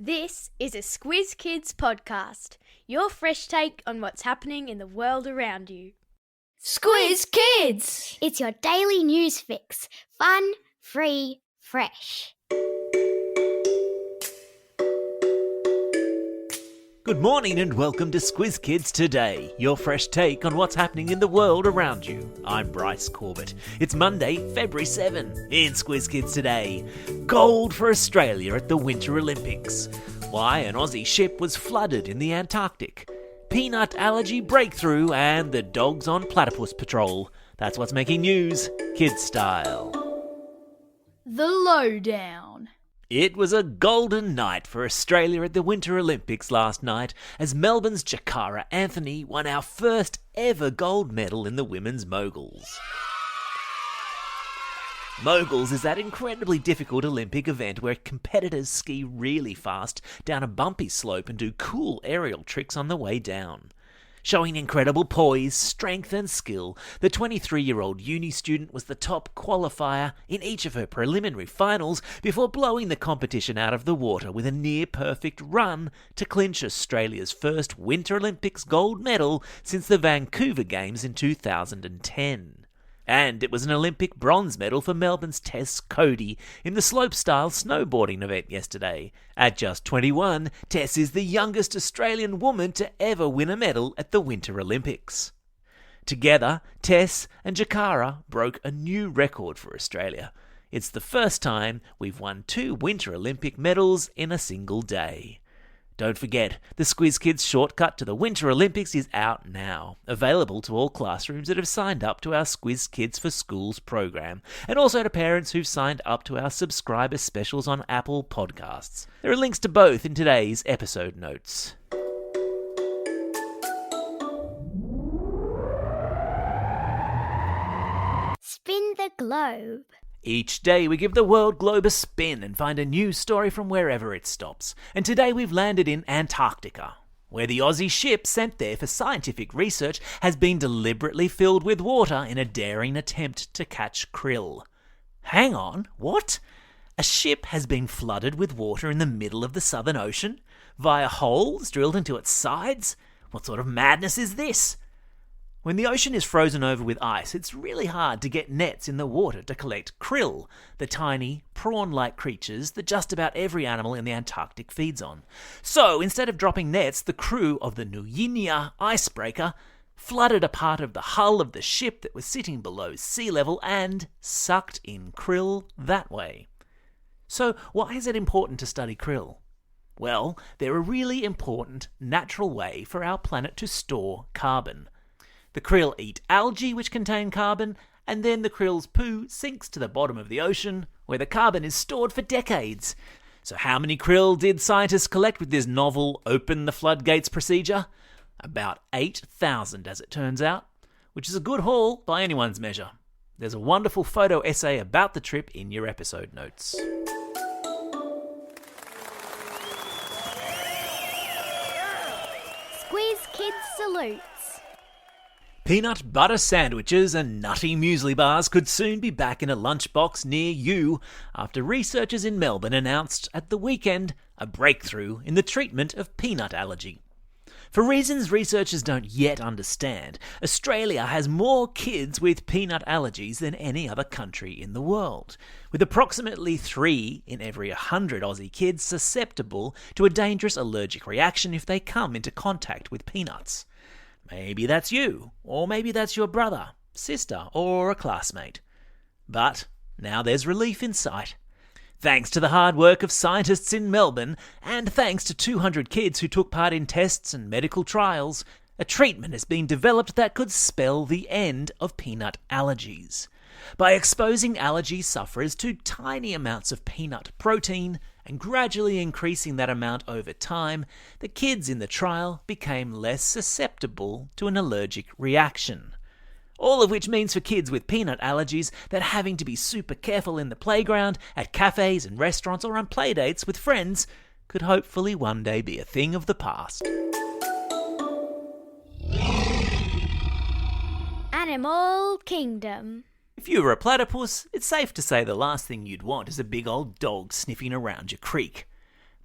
This is a Squiz Kids podcast, your fresh take on what's happening in the world around you. Squiz Kids! It's your daily news fix. Fun, free, fresh. Good morning and welcome to Squiz Kids Today, your fresh take on what's happening in the world around you. I'm Bryce Corbett. It's Monday, February 7. In Squiz Kids Today, gold for Australia at the Winter Olympics. Why an Aussie ship was flooded in the Antarctic. Peanut allergy breakthrough and the dogs on platypus patrol. That's what's making news, kids style. The lowdown. It was a golden night for Australia at the Winter Olympics last night as Melbourne's Jakara Anthony won our first ever gold medal in the women's moguls. Moguls is that incredibly difficult Olympic event where competitors ski really fast down a bumpy slope and do cool aerial tricks on the way down. Showing incredible poise, strength and skill, the 23-year-old uni student was the top qualifier in each of her preliminary finals before blowing the competition out of the water with a near-perfect run to clinch Australia's first Winter Olympics gold medal since the Vancouver Games in 2010. And it was an Olympic bronze medal for Melbourne's Tess Cody in the slopestyle snowboarding event yesterday. At just 21, Tess is the youngest Australian woman to ever win a medal at the Winter Olympics. Together, Tess and Jakara broke a new record for Australia. It's the first time we've won 2 Winter Olympic medals in a single day. Don't forget, the Squiz Kids shortcut to the Winter Olympics is out now, available to all classrooms that have signed up to our Squiz Kids for Schools program, and also to parents who've signed up to our subscriber specials on Apple Podcasts. There are links to both in today's episode notes. Spin the globe. Each day we give the world globe a spin and find a news story from wherever it stops. And today we've landed in Antarctica, where the Aussie ship sent there for scientific research has been deliberately filled with water in a daring attempt to catch krill. Hang on, what? A ship has been flooded with water in the middle of the Southern Ocean? Via holes drilled into its sides? What sort of madness is this? When the ocean is frozen over with ice, it's really hard to get nets in the water to collect krill, the tiny, prawn-like creatures that just about every animal in the Antarctic feeds on. So, instead of dropping nets, the crew of the Nuyinya icebreaker flooded a part of the hull of the ship that was sitting below sea level and sucked in krill that way. So, why is it important to study krill? Well, they're a really important natural way for our planet to store carbon. The krill eat algae which contain carbon, and then the krill's poo sinks to the bottom of the ocean, where the carbon is stored for decades. So how many krill did scientists collect with this novel open the floodgates procedure? About 8,000 as it turns out, which is a good haul by anyone's measure. There's a wonderful photo essay about the trip in your episode notes. Squiz Kids salutes. Peanut butter sandwiches and nutty muesli bars could soon be back in a lunchbox near you after researchers in Melbourne announced at the weekend a breakthrough in the treatment of peanut allergy. For reasons researchers don't yet understand, Australia has more kids with peanut allergies than any other country in the world, with approximately 3 in every 100 Aussie kids susceptible to a dangerous allergic reaction if they come into contact with peanuts. Maybe that's you, or maybe that's your brother, sister, or a classmate. But now there's relief in sight. Thanks to the hard work of scientists in Melbourne, and thanks to 200 kids who took part in tests and medical trials, a treatment has been developed that could spell the end of peanut allergies. By exposing allergy sufferers to tiny amounts of peanut protein and gradually increasing that amount over time, the kids in the trial became less susceptible to an allergic reaction. All of which means for kids with peanut allergies that having to be super careful in the playground, at cafes and restaurants or on playdates with friends could hopefully one day be a thing of the past. Animal Kingdom. If you were a platypus, it's safe to say the last thing you'd want is a big old dog sniffing around your creek.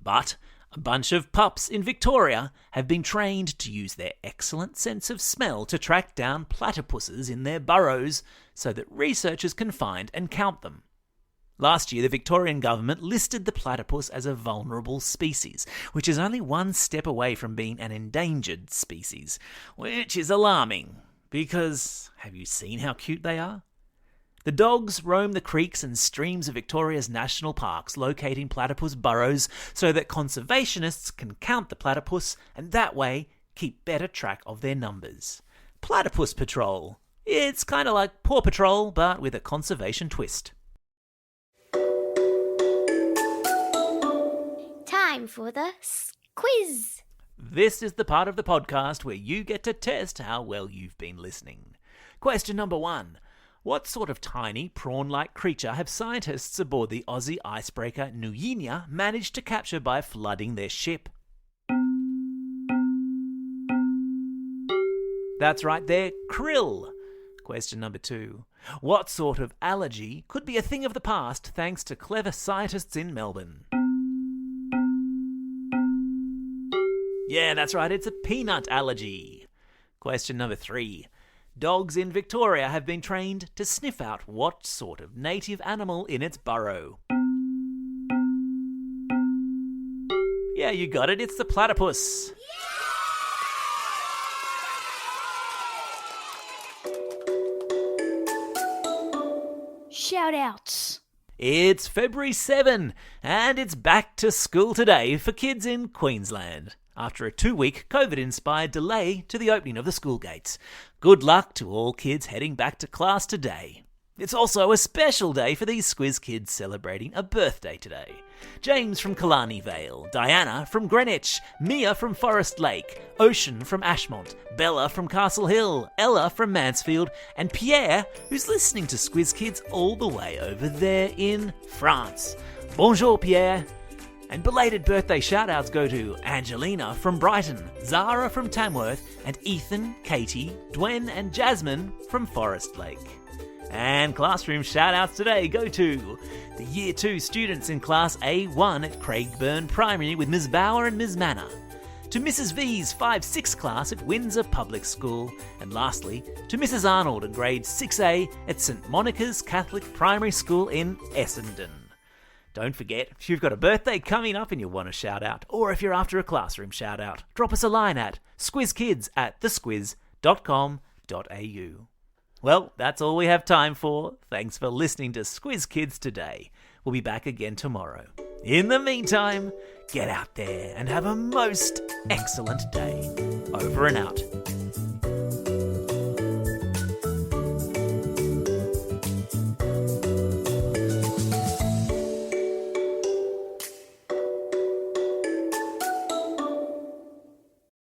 But A bunch of pups in Victoria have been trained to use their excellent sense of smell to track down platypuses in their burrows so that researchers can find and count them. Last year, the Victorian government listed the platypus as a vulnerable species, which is only one step away from being an endangered species, which is alarming, because have you seen how cute they are? The dogs roam the creeks and streams of Victoria's national parks, locating platypus burrows so that conservationists can count the platypus and that way keep better track of their numbers. Platypus Patrol. It's kind of like Paw Patrol, but with a conservation twist. Time for the quiz. This is the part of the podcast where you get to test how well you've been listening. Question number 1. What sort of tiny, prawn-like creature have scientists aboard the Aussie icebreaker Nuyinya managed to capture by flooding their ship? That's right, they're krill. Question number 2. What sort of allergy could be a thing of the past thanks to clever scientists in Melbourne? Yeah, that's right, it's a peanut allergy. Question number 3. Dogs in Victoria have been trained to sniff out what sort of native animal in its burrow. Yeah, you got it, it's the platypus. Shout outs. It's February 7 and it's back to school today for kids in Queensland, after a 2-week COVID-inspired delay to the opening of the school gates. Good luck to all kids heading back to class today. It's also a special day for these Squiz Kids celebrating a birthday today. James from Killarney Vale, Diana from Greenwich, Mia from Forest Lake, Ocean from Ashmont, Bella from Castle Hill, Ella from Mansfield, and Pierre, who's listening to Squiz Kids all the way over there in France. Bonjour, Pierre. And belated birthday shout-outs go to Angelina from Brighton, Zara from Tamworth, and Ethan, Katie, Dwen and Jasmine from Forest Lake. And classroom shout-outs today go to the Year 2 students in Class A1 at Craigburn Primary with Ms Bauer and Ms Manor, to Mrs V's 5-6 class at Windsor Public School, and lastly to Mrs Arnold in grade 6A at St Monica's Catholic Primary School in Essendon. Don't forget, if you've got a birthday coming up and you want a shout-out, or if you're after a classroom shout-out, drop us a line at squizkids@thesquiz.com.au. Well, that's all we have time for. Thanks for listening to Squiz Kids today. We'll be back again tomorrow. In the meantime, get out there and have a most excellent day. Over and out.